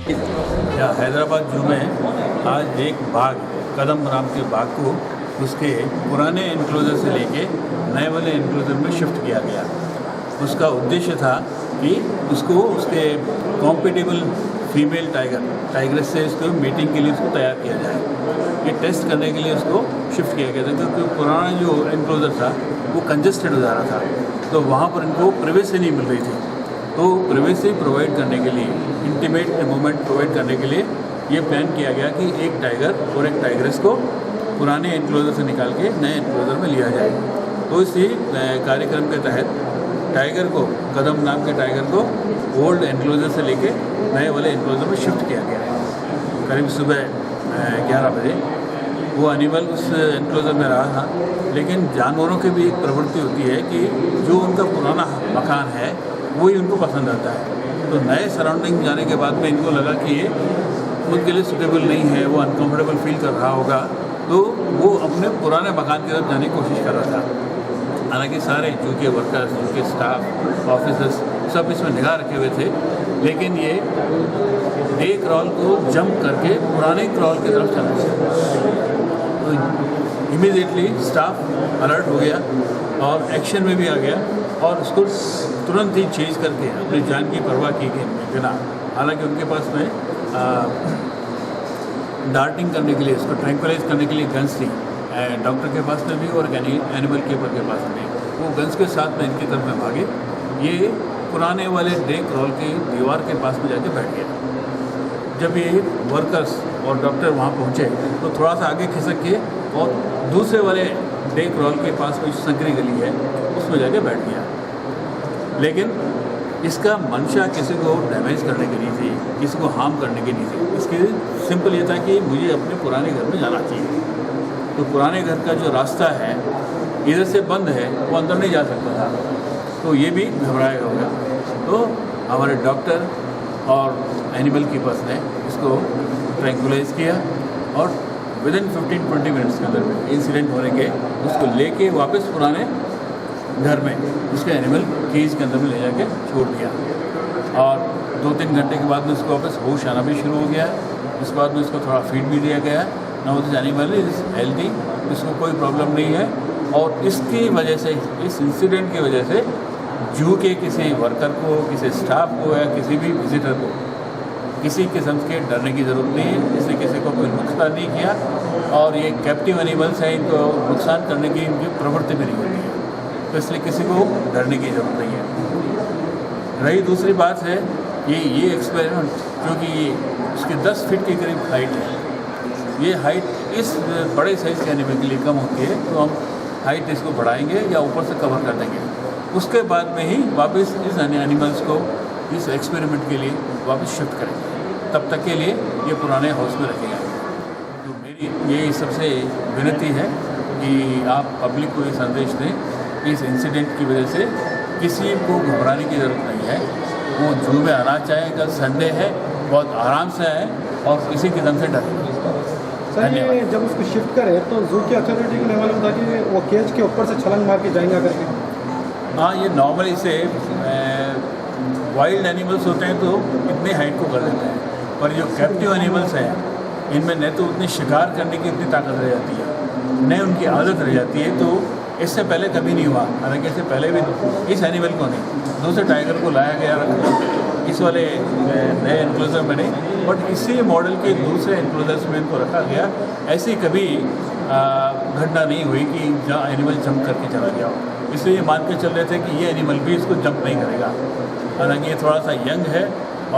या हैदराबाद जू में आज एक बाघ कदम राम के बाघ को उसके पुराने एनक्लोजर से लेके नए वाले एनक्लोजर में शिफ्ट किया गया। उसका उद्देश्य था कि उसको उसके कॉम्पिटेबल फीमेल टाइग्रेस से उसको मीटिंग के लिए उसको तैयार किया जाए। ये टेस्ट करने के लिए उसको शिफ्ट किया गया था क्योंकि पुराना जो एनक्लोजर था वो कंजेस्टेड हो जा रहा था, तो वहाँ पर इनको प्राइवेसी नहीं मिल रही थी। तो प्राइवेसी प्रोवाइड करने के लिए, इंटीमेट मूवमेंट प्रोवाइड करने के लिए ये प्लान किया गया कि एक टाइगर और एक टाइग्रेस को पुराने एनक्लोजर से निकाल के नए एनक्लोजर में लिया जाए। तो इसी कार्यक्रम के तहत टाइगर को, कदम नाम के टाइगर को ओल्ड एनक्लोजर से लेके नए वाले एनक्लोजर में शिफ्ट किया गया है। करीब सुबह 11 बजे वो एनिमल उस एनक्लोजर में रहा था। लेकिन जानवरों की भी एक प्रवृत्ति होती है कि जो उनका पुराना मकान है वही उनको पसंद आता है। तो नए सराउंडिंग जाने के बाद में इनको लगा कि ये उनके लिए सूटेबल नहीं है, वो अनकम्फर्टेबल फील कर रहा होगा, तो वो अपने पुराने मकान की तरफ जाने की कोशिश कर रहा था। हालांकि सारे जू के वर्कर्स, जू के स्टाफ, ऑफिसर्स सब इसमें निगाह रखे हुए थे, लेकिन ये डे क्रॉल को जंप करके पुराने क्रॉल की तरफ चला गया। तो इमीडिएटली स्टाफ अलर्ट हो गया और एक्शन में भी आ गया और उसको तुरंत ही चेंज करके अपनी जान की परवाह की बिना, हालांकि उनके पास में डार्टिंग करने के लिए, उसको ट्रैंक्विलाइज करने के लिए गन्स थी डॉक्टर के पास में भी और एनिमल कीपर के पास में। वो गन्स के साथ में इनकी तरफ में भागे। ये पुराने वाले डे क्रॉल की दीवार के पास में जाके बैठ गया। जब ये वर्कर्स और डॉक्टर वहाँ पहुँचे तो थोड़ा सा आगे खिसक के और दूसरे वाले डे क्रॉल के पास में संकरी गली है उसमें जाके बैठ गया। लेकिन इसका मंशा किसी को डैमेज करने की नहीं थी, किसी को हार्म करने की नहीं थी। इसकी सिंपल ये था कि मुझे अपने पुराने घर में जाना चाहिए। तो पुराने घर का जो रास्ता है इधर से बंद है, वो अंदर नहीं जा सकता था, तो ये भी घबराया होगा। तो हमारे डॉक्टर और एनिमल कीपर्स ने इसको ट्रैंक्विलाइज किया और विदिन 15-20 मिनट्स के अंदर इंसिडेंट होने के उसको लेके वापस पुराने घर में उसके एनिमल केज के अंदर में ले जाके छोड़ दिया। और 2-3 घंटे के बाद में उसको वापस होश आना भी शुरू हो गया। उसके बाद में उसको थोड़ा फीड भी दिया गया। Now this animal is healthy, इसको कोई प्रॉब्लम नहीं है। और इसकी वजह से, इस इंसिडेंट की वजह से जू के किसी वर्कर को, किसी स्टाफ को या किसी भी विजिटर को किसी किस्म के डरने की ज़रूरत नहीं है। इसने किसी को कोई नुकसान नहीं किया और ये कैप्टिव एनिमल्स हैं, इनको नुकसान करने की इनकी प्रवृत्ति भी नहीं होती है, तो इसलिए किसी को डरने की ज़रूरत नहीं है। रही दूसरी बात है ये एक्सपेरिमेंट, क्योंकि उसकी 10 फीट के करीब हाइट है। ये हाइट इस बड़े साइज़ के एनिमल के लिए कम होती है, तो हम हाइट इसको बढ़ाएंगे या ऊपर से कवर कर देंगे। उसके बाद में ही वापस इस एनिमल्स को इस एक्सपेरिमेंट के लिए वापस शिफ्ट करेंगे। तब तक के लिए ये पुराने हाउस में रखेंगे। तो मेरी ये सबसे विनती है कि आप पब्लिक को ये संदेश दें, इस इंसिडेंट की वजह से किसी को घबराने की ज़रूरत नहीं है। वो जू में आना चाहे, कल संडे है, बहुत आराम से आए और किसी किस्म से डरें। सर ये जब उसको शिफ्ट करें तो जू की अथॉरिटी को मालूम था कि वो केज के ऊपर से छलांग मार के जाएंगे करके? हाँ, ये नॉर्मली से वाइल्ड एनिमल्स होते हैं तो इतनी हाइट को कर देते हैं, पर जो कैप्टिव एनिमल्स हैं इनमें न तो उतनी शिकार करने की इतनी ताकत रह जाती है, न उनकी आदत रह जाती है। तो इससे पहले कभी नहीं हुआ, हालांकि इससे पहले भी इस एनिमल को नहीं, दूसरे टाइगर को लाया गया रखा इस वाले नए एनक्लोजर में नहीं, बट इसी मॉडल के दूसरे एनक्लोजर्स में इनको रखा गया। ऐसी कभी घटना नहीं हुई कि जहाँ एनिमल जंप करके चला गया हो। इसलिए ये मान के चल रहे थे कि ये एनिमल भी इसको जंप नहीं करेगा। हालांकि ये थोड़ा सा यंग है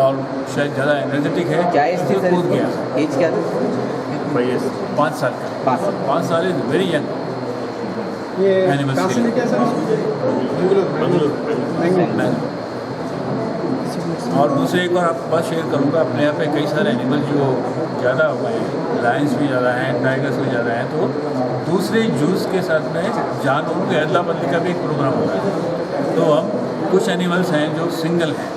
और शायद ज़्यादा एनर्जेटिक है। क्या एज थी सर? कूद गया। एज क्या था? भाई 5 साल का। 5 साल इज़ वेरी यंग ये एनिमल्स कहाँ के से लिए। लेके आए सर? बेंगलुरु। और दूसरे एक बार आपके पास शेयर करूँगा, अपने यहाँ पे कई सारे एनिमल जो ज़्यादा हो गए हैं, लायंस भी ज़्यादा हैं, टाइगर्स भी ज़्यादा हैं, तो दूसरे जूस के साथ में जानवरों के अदला बदली का भी एक प्रोग्राम होता है। तो हम कुछ एनिमल्स हैं जो सिंगल हैं,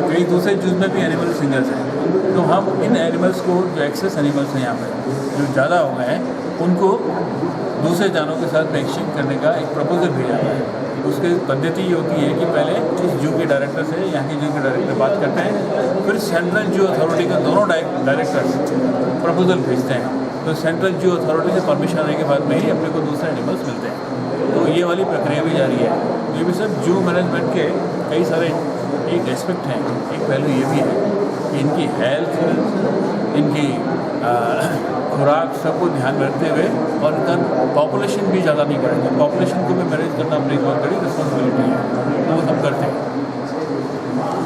कई दूसरे जूस में भी एनिमल सिंगल्स हैं, तो हम इन एनिमल्स को, जो एक्सेस एनिमल्स हैं यहाँ पर जो ज़्यादा हो गए हैं, उनको दूसरे जानवरों के साथ एक्सचेंज करने का एक प्रपोजल भेजा है। उसकी पद्धति ये होती है कि पहले इस जू के डायरेक्टर से, यहाँ के जू के डायरेक्टर बात करते हैं, फिर सेंट्रल जू अथॉरिटी के दोनों डायरेक्टर्स प्रपोजल भेजते हैं, तो सेंट्रल जू अथॉरिटी से परमिशन आने के बाद में ही अपने को दूसरे एनिमल्स मिलते हैं। तो ये वाली प्रक्रिया भी जारी है। ये भी सब जू मैनेजमेंट के कई सारे एक एस्पेक्ट हैं। एक पहलू ये भी है कि इनकी हेल्थ, इनकी खुराक सबको ध्यान में रखते हुए, और इनका पॉपुलेशन भी ज़्यादा नहीं करेंगे। पॉपुलेशन को भी मैनेज करना अपनी बहुत बड़ी रिस्पॉन्सिबिलिटी है, वो हम करते हैं।